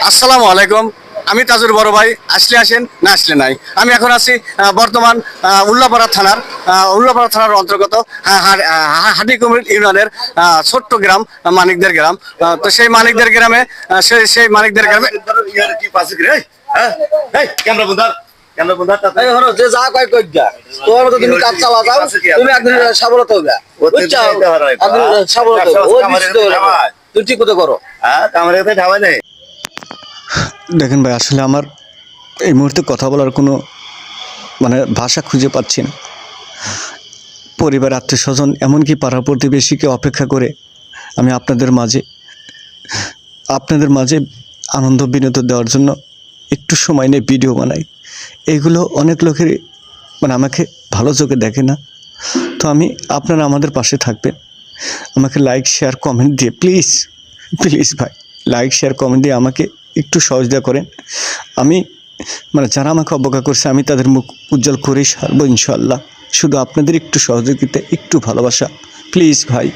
আসসালামু আলাইকুম, আমি তাজুর বড় ভাই। আসলে আসেন, না আসলে নাই। আমি এখন আছি বর্তমান উল্লাপাড়া থানার অন্তর্গত হাটিকুমির ইউনিয়নের ছোট্ট গ্রাম মানিকদের গ্রাম। তো সেই মানিকদের গ্রামে যে যা কয় কই যা তোমার মতো তুমি কাজ চালা যাও, তুমি একদিন সাবরত হবে, বুঝছো? সাবরত তুই ঠিক মতো করো। আমার কাছে ঠাওয়া নেই। দেখেন ভাই, আসলে আমার এই মুহূর্তে কথা বলার কোনো ভাষা খুঁজে পাচ্ছি না। পরিবার, আত্মীয় স্বজন, এমনকি পাড়া প্রতিবেশীকে অপেক্ষা করে আমি আপনাদের মাঝে আনন্দ বিনোদন দেওয়ার জন্য একটু সময় নিয়ে ভিডিও বানাই। এইগুলো অনেক লোকের আমাকে ভালো চোখে দেখে না। তো আপনারা আমাদের পাশে থাকবেন, আমাকে লাইক শেয়ার কমেন্ট দিয়ে প্লিজ ভাই লাইক শেয়ার কমেন্ট দিয়ে আমাকে একটু সহযোগিতা করেন। আমি যারা আমাকে অবজ্ঞা করছে আমি তাদের মুখ উজ্জ্বল করেই সারবো ইনশাআল্লাহ। শুধু আপনাদের একটু সহযোগিতা, একটু ভালোবাসা প্লিজ ভাই।